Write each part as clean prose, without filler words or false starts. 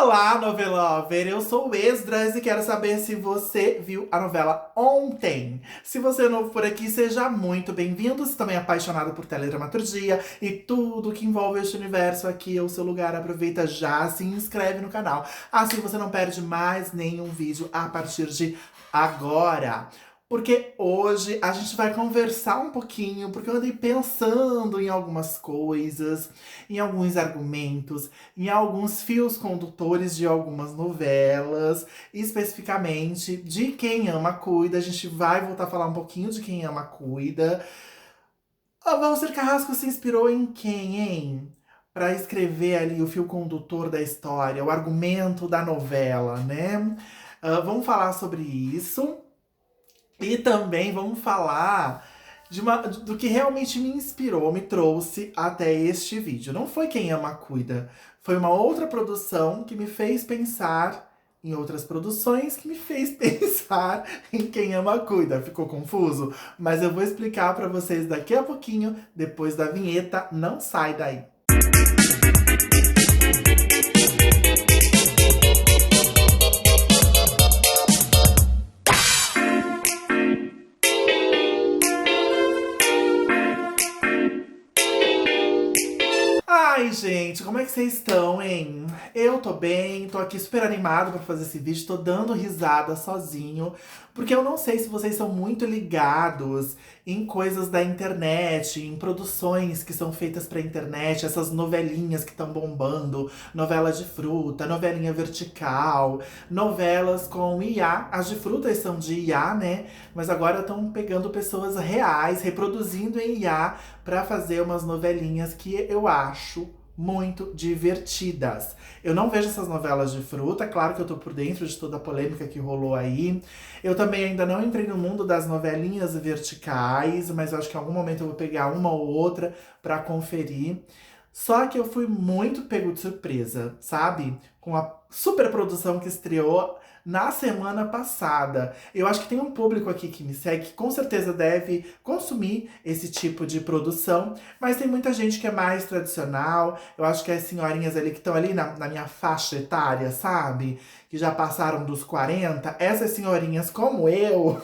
Olá, novelover! Eu sou o Esdras e quero saber se você viu a novela ontem. Se você é novo por aqui, seja muito bem-vindo. Se também é apaixonado por teledramaturgia e tudo que envolve este universo, aqui é o seu lugar. Aproveita já, se inscreve no canal. Assim você não perde mais nenhum vídeo a partir de agora. Porque hoje a gente vai conversar um pouquinho, porque eu andei pensando em algumas coisas, em alguns argumentos, em alguns fios condutores de algumas novelas, especificamente de Quem Ama Cuida. A gente vai voltar a falar um pouquinho de Quem Ama Cuida. O Walter Carrasco se inspirou em quem, hein? Para escrever ali o fio condutor da história, o argumento da novela, né? Vamos falar sobre isso. E também vamos falar do que realmente me inspirou, me trouxe até este vídeo. Não foi Quem Ama Cuida, foi uma outra produção que me fez pensar em outras produções, que me fez pensar em Quem Ama Cuida. Ficou confuso? Mas eu vou explicar para vocês daqui a pouquinho, depois da vinheta. Não sai daí! Ai, gente, como é que vocês estão, hein? Eu tô bem, tô aqui super animado pra fazer esse vídeo, tô dando risada sozinho, porque eu não sei se vocês são muito ligados em coisas da internet, em produções que são feitas pra internet, essas novelinhas que estão bombando, novela de fruta, novelinha vertical, novelas com IA. As de frutas são de IA, né? Mas agora estão pegando pessoas reais, reproduzindo em IA pra fazer umas novelinhas que eu acho muito divertidas. Eu não vejo essas novelas de fruta, claro que eu tô por dentro de toda a polêmica que rolou aí. Eu também ainda não entrei no mundo das novelinhas verticais, mas eu acho que em algum momento eu vou pegar uma ou outra pra conferir. Só que eu fui muito pego de surpresa, sabe? Com a super produção que estreou na semana passada. Eu acho que tem um público aqui que me segue que com certeza deve consumir esse tipo de produção, mas tem muita gente que é mais tradicional. Eu acho que as senhorinhas ali que estão ali na minha faixa etária, sabe? Que já passaram dos 40, essas senhorinhas como eu,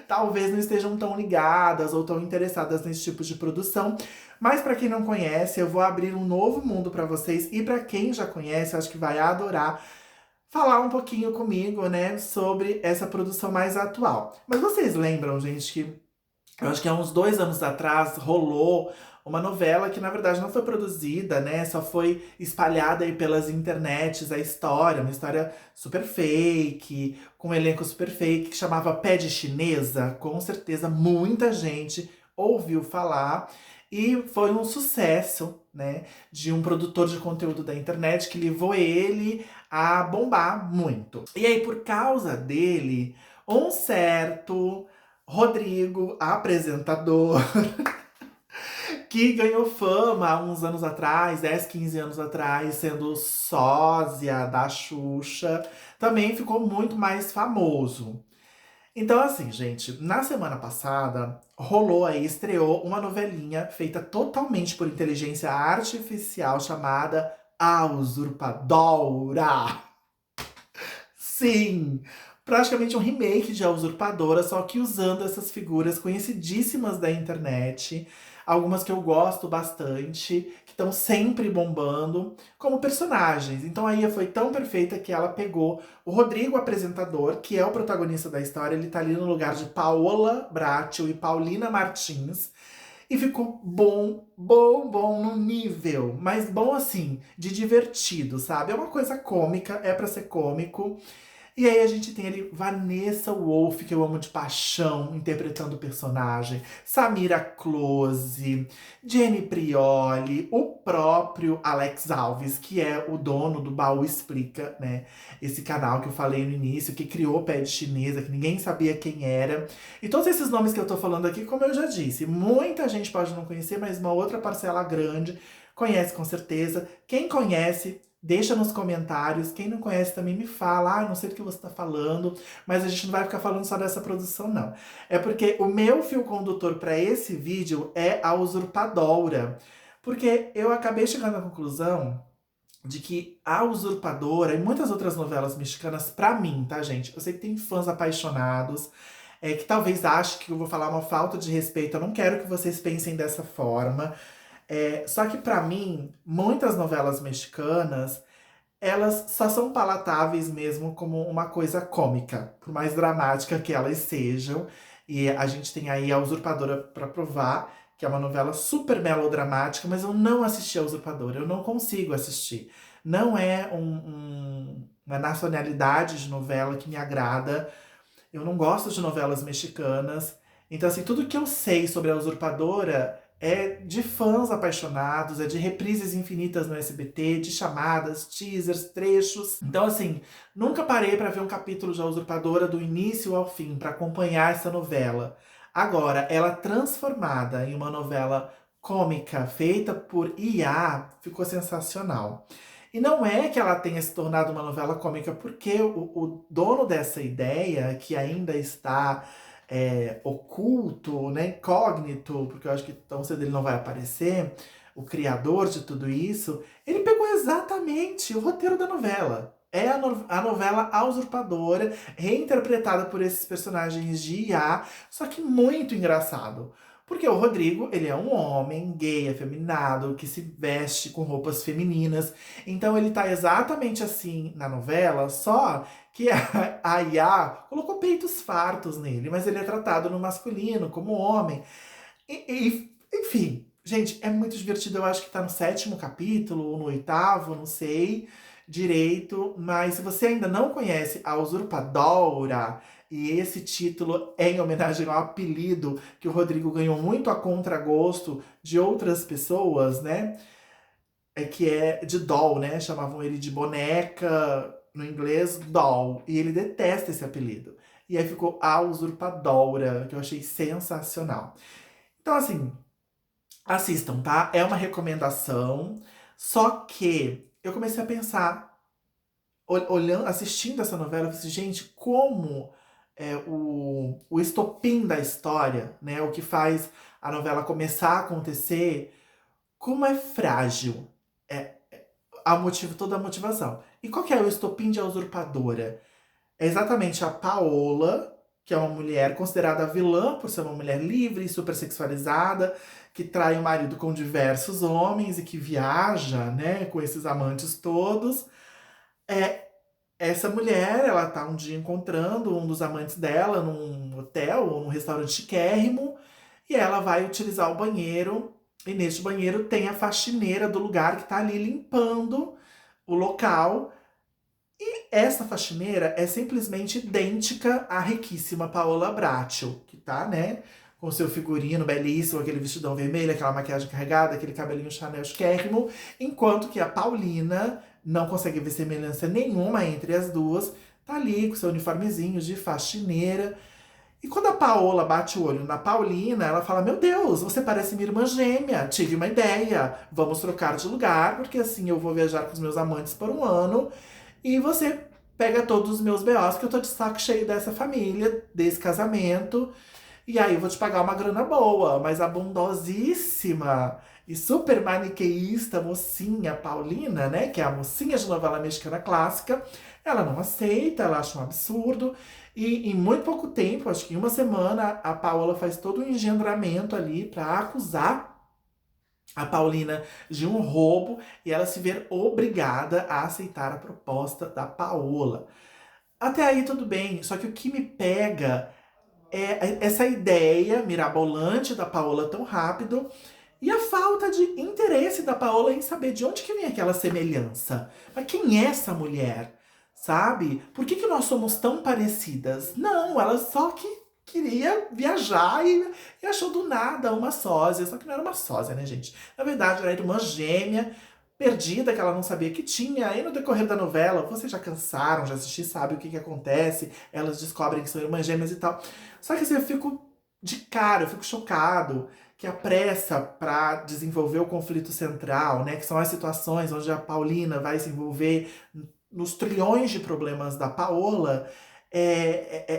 talvez não estejam tão ligadas ou tão interessadas nesse tipo de produção. Mas para quem não conhece, eu vou abrir um novo mundo para vocês, e para quem já conhece, eu acho que vai adorar falar um pouquinho comigo, né, sobre essa produção mais atual. Mas vocês lembram, gente, que eu acho que há uns 2 anos atrás rolou uma novela que na verdade não foi produzida, né? Só foi espalhada aí pelas internets a história, uma história super fake, com um elenco super fake, que chamava Pé de Chinesa. Com certeza muita gente ouviu falar. E foi um sucesso, né? De um produtor de conteúdo da internet que levou ele a bombar muito. E aí, por causa dele, um certo Rodrigo, apresentador, que ganhou fama há uns anos atrás, 10, 15 anos atrás, sendo sósia da Xuxa, também ficou muito mais famoso. Então, assim, gente, na semana passada rolou aí, estreou uma novelinha feita totalmente por inteligência artificial chamada A Usurpadora. Sim! Praticamente um remake de A Usurpadora, só que usando essas figuras conhecidíssimas da internet, algumas que eu gosto bastante, que estão sempre bombando, como personagens. Então a Ia foi tão perfeita que ela pegou o Rodrigo, apresentador, que é o protagonista da história, ele tá ali no lugar de Paola Bracho e Paulina Martins, e ficou bom, bom, bom no nível, mas bom assim, de divertido, sabe? É uma coisa cômica, é pra ser cômico. E aí a gente tem ali Vanessa Wolff, que eu amo de paixão, interpretando o personagem, Samira Close, Jenny Prioli, o próprio Alex Alves, que é o dono do Baú Explica, né? Esse canal que eu falei no início, que criou Pé de Chinesa, que ninguém sabia quem era. E todos esses nomes que eu tô falando aqui, como eu já disse, muita gente pode não conhecer, mas uma outra parcela grande conhece com certeza. Quem conhece, deixa nos comentários. Quem não conhece também me fala. Ah, não sei do que você tá falando. Mas a gente não vai ficar falando só dessa produção, não. É porque o meu fio condutor para esse vídeo é A Usurpadora. Porque eu acabei chegando à conclusão de que A Usurpadora e muitas outras novelas mexicanas, pra mim, tá, gente? Eu sei que tem fãs apaixonados, que talvez achem que eu vou falar uma falta de respeito. Eu não quero que vocês pensem dessa forma. Só que pra mim, muitas novelas mexicanas, elas só são palatáveis mesmo como uma coisa cômica, por mais dramática que elas sejam. E a gente tem aí A Usurpadora pra provar, que é uma novela super melodramática, mas eu não assisti A Usurpadora, eu não consigo assistir. Não é uma nacionalidade de novela que me agrada. Eu não gosto de novelas mexicanas. Então, assim, tudo que eu sei sobre A Usurpadora é de fãs apaixonados, é de reprises infinitas no SBT, de chamadas, teasers, trechos. Então, assim, nunca parei pra ver um capítulo de A Usurpadora do início ao fim, pra acompanhar essa novela. Agora, ela transformada em uma novela cômica, feita por IA, ficou sensacional. E não é que ela tenha se tornado uma novela cômica, porque o dono dessa ideia, que ainda está oculto, né, incógnito, porque eu acho que tão cedo ele não vai aparecer, o criador de tudo isso, ele pegou exatamente o roteiro da novela. É a novela A Usurpadora, reinterpretada por esses personagens de IA, só que muito engraçado. Porque o Rodrigo, ele é um homem gay, afeminado, que se veste com roupas femininas. Então ele tá exatamente assim na novela, só que a Iá colocou peitos fartos nele, mas ele é tratado no masculino, como homem. Enfim, gente, é muito divertido. Eu acho que tá no 7º capítulo, ou no 8º, não sei direito. Mas se você ainda não conhece A Usurpadora, e esse título é em homenagem ao apelido que o Rodrigo ganhou muito a contragosto de outras pessoas, né? Que é de doll, né? Chamavam ele de boneca, no inglês, doll. E ele detesta esse apelido. E aí ficou A Usurpadora, que eu achei sensacional. Então, assim, assistam, tá? É uma recomendação. Só que eu comecei a pensar, olhando, assistindo essa novela, eu falei assim, gente, como o estopim da história, né? O que faz a novela começar a acontecer, como é frágil. É, toda a motivação. E qual que é o estopim de A Usurpadora? É exatamente a Paola, que é uma mulher considerada vilã por ser uma mulher livre e super sexualizada, que trai o marido com diversos homens e que viaja, né, com esses amantes todos. É, essa mulher, ela tá um dia encontrando um dos amantes dela num hotel ou num restaurante chiquérrimo, e ela vai utilizar o banheiro, e neste banheiro tem a faxineira do lugar que tá ali limpando o local. Essa faxineira é simplesmente idêntica à riquíssima Paola Bracho, que tá, né, com seu figurino belíssimo, aquele vestidão vermelho, aquela maquiagem carregada, aquele cabelinho Chanel chiquérrimo, enquanto que a Paulina não consegue ver semelhança nenhuma entre as duas, tá ali com seu uniformezinho de faxineira. E quando a Paola bate o olho na Paulina, ela fala: Meu Deus, você parece minha irmã gêmea. Tive uma ideia. Vamos trocar de lugar, porque assim eu vou viajar com os meus amantes por um ano. E você pega todos os meus BOs, que eu tô de saco cheio dessa família, desse casamento. E aí eu vou te pagar uma grana boa, mas a bondosíssima e super maniqueísta mocinha Paulina, né? Que é a mocinha de novela mexicana clássica, ela não aceita, ela acha um absurdo. E em muito pouco tempo, acho que em uma semana, a Paola faz todo um engendramento ali pra acusar a Paulina de um roubo e ela se ver obrigada a aceitar a proposta da Paola. Até aí tudo bem, só que o que me pega é essa ideia mirabolante da Paola tão rápido e a falta de interesse da Paola em saber de onde que vem aquela semelhança. Mas quem é essa mulher? Sabe? Por que nós somos tão parecidas? Não, ela só que queria viajar e achou do nada uma sósia. Só que não era uma sósia, né, gente? Na verdade, ela era uma gêmea perdida que ela não sabia que tinha. Aí no decorrer da novela, vocês já cansaram, já assisti, sabe o que acontece. Elas descobrem que são irmãs gêmeas e tal. Só que assim, eu fico de cara, eu fico chocado que a pressa para desenvolver o conflito central, né, que são as situações onde a Paulina vai se envolver nos trilhões de problemas da Paola,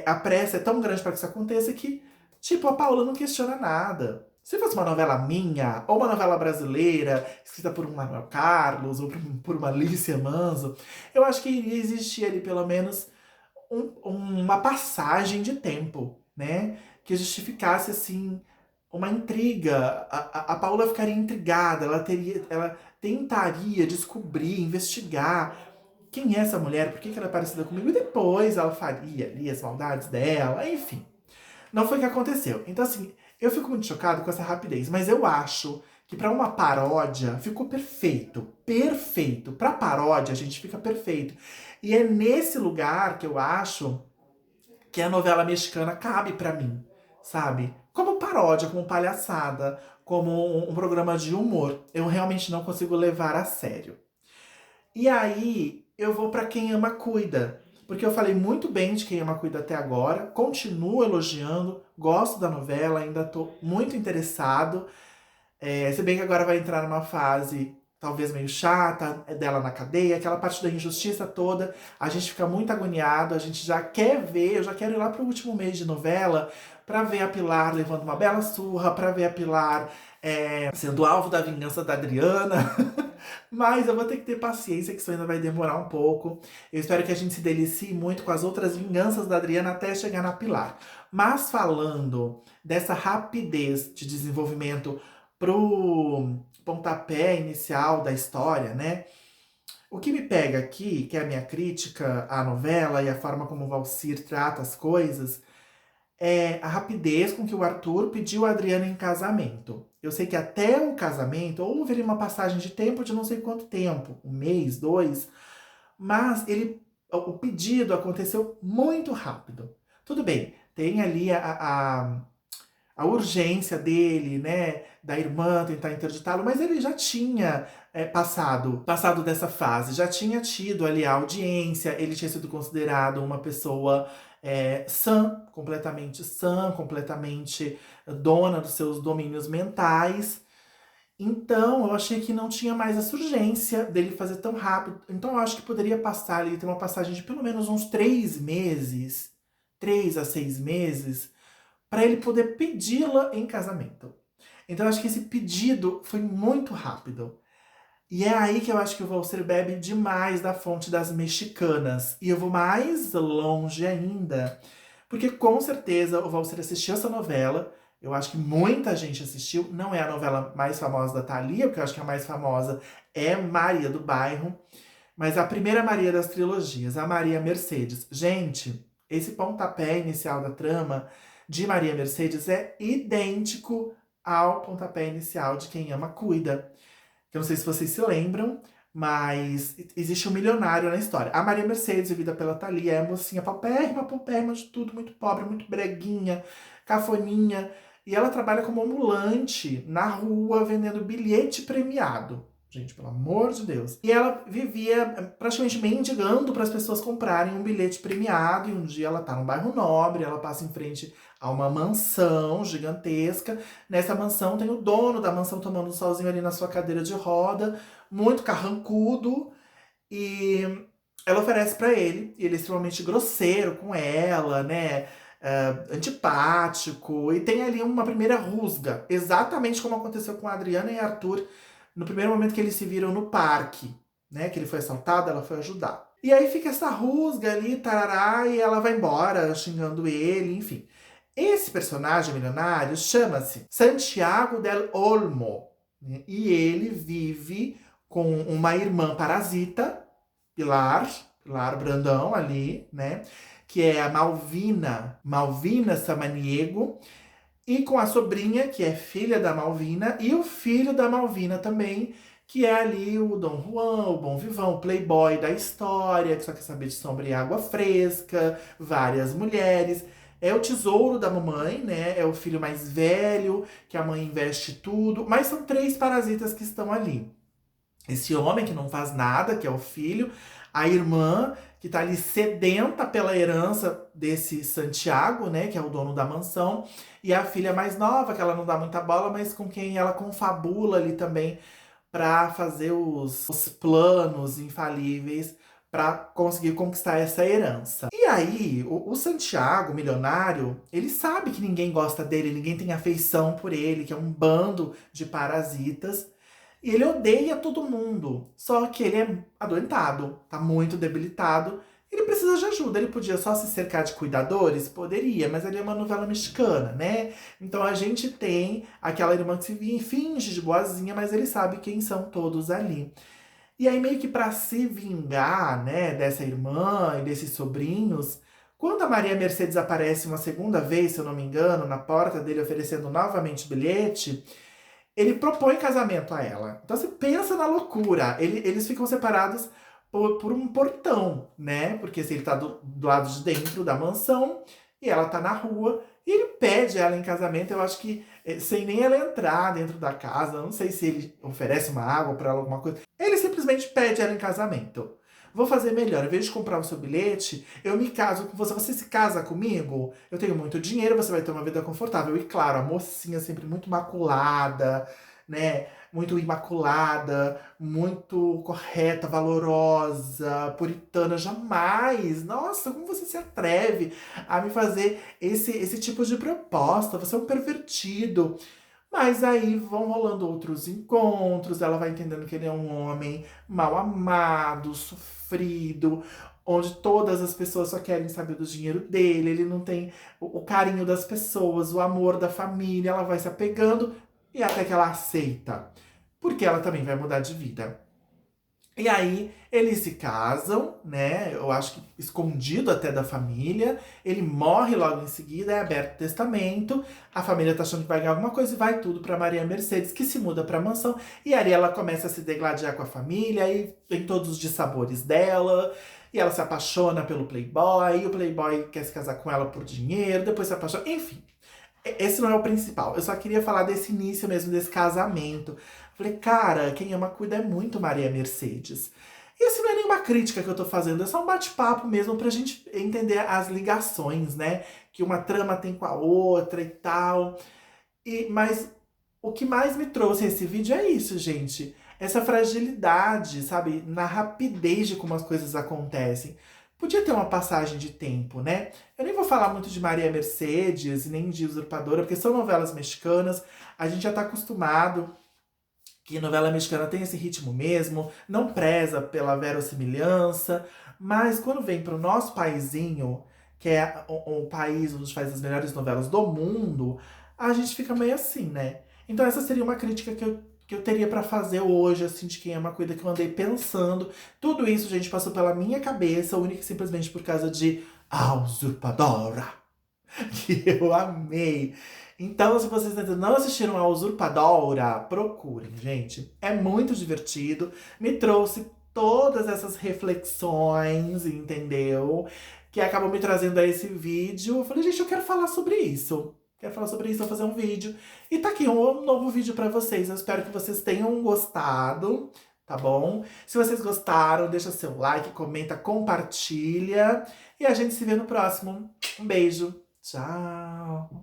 a pressa é tão grande para que isso aconteça que, tipo, a Paola não questiona nada. Se fosse uma novela minha, ou uma novela brasileira, escrita por um Manuel Carlos, ou por uma Alicia Manso, eu acho que iria existir ali pelo menos uma passagem de tempo, né? Que justificasse, assim, uma intriga. A Paula ficaria intrigada, ela tentaria descobrir, investigar quem é essa mulher, por que ela é parecida comigo, e depois ela faria ali as maldades dela, enfim. Não foi o que aconteceu. Então, assim, eu fico muito chocado com essa rapidez, mas eu acho que pra uma paródia ficou perfeito. Perfeito. Pra paródia, a gente fica perfeito. E é nesse lugar que eu acho que a novela mexicana cabe pra mim, sabe? Como paródia, como palhaçada, como um programa de humor. Eu realmente não consigo levar a sério. E aí, eu vou pra Quem Ama Cuida. Porque eu falei muito bem de Quem Ama Cuida até agora, continuo elogiando, gosto da novela, ainda tô muito interessado. Se bem que agora vai entrar numa fase talvez meio chata, dela na cadeia, aquela parte da injustiça toda, a gente fica muito agoniado, a gente já quer ver, eu já quero ir lá pro último mês de novela pra ver a Pilar levando uma bela surra, pra ver a Pilar sendo alvo da vingança da Adriana. Mas eu vou ter que ter paciência, que isso ainda vai demorar um pouco. Eu espero que a gente se delicie muito com as outras vinganças da Adriana até chegar na Pilar. Mas falando dessa rapidez de desenvolvimento pro pontapé inicial da história, né? O que me pega aqui, que é a minha crítica à novela e a forma como o Valsir trata as coisas, é a rapidez com que o Arthur pediu a Adriana em casamento. Eu sei que até o casamento houve ali uma passagem de tempo de não sei quanto tempo, um mês, dois, mas o pedido aconteceu muito rápido. Tudo bem, tem ali a urgência dele, né, da irmã tentar interditá-lo, mas ele já tinha passado dessa fase, já tinha tido ali a audiência, ele tinha sido considerado uma pessoa sã, completamente dona dos seus domínios mentais. Então, eu achei que não tinha mais essa urgência dele fazer tão rápido. Então, eu acho que poderia passar ali, ter uma passagem de pelo menos uns 3 meses, 3 a 6 meses, para ele poder pedi-la em casamento. Então eu acho que esse pedido foi muito rápido. E é aí que eu acho que o Valser bebe demais da fonte das mexicanas. E eu vou mais longe ainda, porque com certeza o Valser assistiu essa novela. Eu acho que muita gente assistiu. Não é a novela mais famosa da Thalia, porque eu acho que a mais famosa é Maria do Bairro. Mas a primeira Maria das trilogias, a Maria Mercedes. Gente, esse pontapé inicial da trama de Maria Mercedes é idêntico ao pontapé inicial de Quem Ama Cuida. Eu não sei se vocês se lembram, mas existe um milionário na história. A Maria Mercedes, vivida pela Thalia, é a mocinha paupérrima, paupérrima de tudo, muito pobre, muito breguinha, cafoninha. E ela trabalha como ambulante na rua, vendendo bilhete premiado. Gente, pelo amor de Deus. E ela vivia praticamente mendigando para as pessoas comprarem um bilhete premiado. E um dia ela tá num bairro nobre, ela passa em frente a uma mansão gigantesca. Nessa mansão tem o dono da mansão tomando um solzinho ali na sua cadeira de roda, muito carrancudo. E ela oferece para ele, e ele é extremamente grosseiro com ela, né? Antipático. E tem ali uma primeira rusga, exatamente como aconteceu com a Adriana e Arthur no primeiro momento que eles se viram no parque, né? Que ele foi assaltado, ela foi ajudar. E aí fica essa rusga ali, tarará, e ela vai embora xingando ele, enfim. Esse personagem milionário chama-se Santiago del Olmo, né? E ele vive com uma irmã parasita, Pilar Brandão ali, né? Que é a Malvina Samaniego, e com a sobrinha, que é filha da Malvina, e o filho da Malvina também, que é ali o Dom Juan, o bom vivão, o playboy da história, que só quer saber de sombra e água fresca, várias mulheres. É o tesouro da mamãe, né? É o filho mais velho, que a mãe investe tudo. Mas são 3 parasitas que estão ali. Esse homem que não faz nada, que é o filho, a irmã, que tá ali sedenta pela herança desse Santiago, né, que é o dono da mansão, e a filha mais nova, que ela não dá muita bola, mas com quem ela confabula ali também pra fazer os planos infalíveis para conseguir conquistar essa herança. E aí, o Santiago, milionário, ele sabe que ninguém gosta dele, ninguém tem afeição por ele, que é um bando de parasitas. E ele odeia todo mundo. Só que ele é adoentado, tá muito debilitado. Ele precisa de ajuda. Ele podia só se cercar de cuidadores? Poderia, mas ali é uma novela mexicana, né? Então a gente tem aquela irmã que se finge de boazinha, mas ele sabe quem são todos ali. E aí, meio que pra se vingar, né, dessa irmã e desses sobrinhos, quando a Maria Mercedes aparece uma segunda vez, se eu não me engano, na porta dele oferecendo novamente bilhete, ele propõe casamento a ela. Então você pensa na loucura. Eles ficam separados por um portão, né? Porque assim, ele tá do lado de dentro da mansão e ela tá na rua. E ele pede ela em casamento, eu acho que sem nem ela entrar dentro da casa. Eu não sei se ele oferece uma água pra ela, alguma coisa. Ele simplesmente pede ela em casamento. Vou fazer melhor, em vez de comprar o seu bilhete, eu me caso com você. Você se casa comigo? Eu tenho muito dinheiro, você vai ter uma vida confortável. E claro, a mocinha sempre muito maculada, né? Muito imaculada, muito correta, valorosa, puritana. Jamais! Nossa, como você se atreve a me fazer esse tipo de proposta? Você é um pervertido. Mas aí vão rolando outros encontros, ela vai entendendo que ele é um homem mal amado, sofrido, onde todas as pessoas só querem saber do dinheiro dele, ele não tem o carinho das pessoas, o amor da família, ela vai se apegando e até que ela aceita, porque ela também vai mudar de vida. E aí eles se casam, né? Eu acho que escondido até da família. Ele morre logo em seguida, é aberto o testamento. A família tá achando que vai ganhar alguma coisa e vai tudo pra Maria Mercedes, que se muda pra mansão. E aí ela começa a se degladiar com a família, e tem todos os dissabores dela. E ela se apaixona pelo Playboy, e o Playboy quer se casar com ela por dinheiro, depois se apaixona. Enfim, esse não é o principal. Eu só queria falar desse início mesmo, desse casamento. Falei, cara, quem ama cuida é muito Maria Mercedes. E assim, não é nenhuma crítica que eu tô fazendo, é só um bate-papo mesmo pra gente entender as ligações, né? Que uma trama tem com a outra e tal. Mas o que mais me trouxe esse vídeo é isso, gente. Essa fragilidade, sabe? Na rapidez de como as coisas acontecem. Podia ter uma passagem de tempo, né? Eu nem vou falar muito de Maria Mercedes, nem de Usurpadora, porque são novelas mexicanas. A gente já tá acostumado que novela mexicana tem esse ritmo mesmo, não preza pela verossimilhança, mas quando vem para o nosso paizinho, que é o país onde faz as melhores novelas do mundo, a gente fica meio assim, né? Então essa seria uma crítica que eu teria pra fazer hoje, assim, de quem ama cuida, que eu andei pensando. Tudo isso, gente, passou pela minha cabeça, única e simplesmente por causa de A Usurpadora. Que eu amei. Então, se vocês ainda não assistiram a Usurpadora, procurem, gente. É muito divertido. Me trouxe todas essas reflexões, entendeu? Que acabam me trazendo a esse vídeo. Eu falei, gente, eu quero falar sobre isso. Quero falar sobre isso, vou fazer um vídeo. E tá aqui um novo vídeo pra vocês. Eu espero que vocês tenham gostado, tá bom? Se vocês gostaram, deixa seu like, comenta, compartilha. E a gente se vê no próximo. Um beijo. Tchau!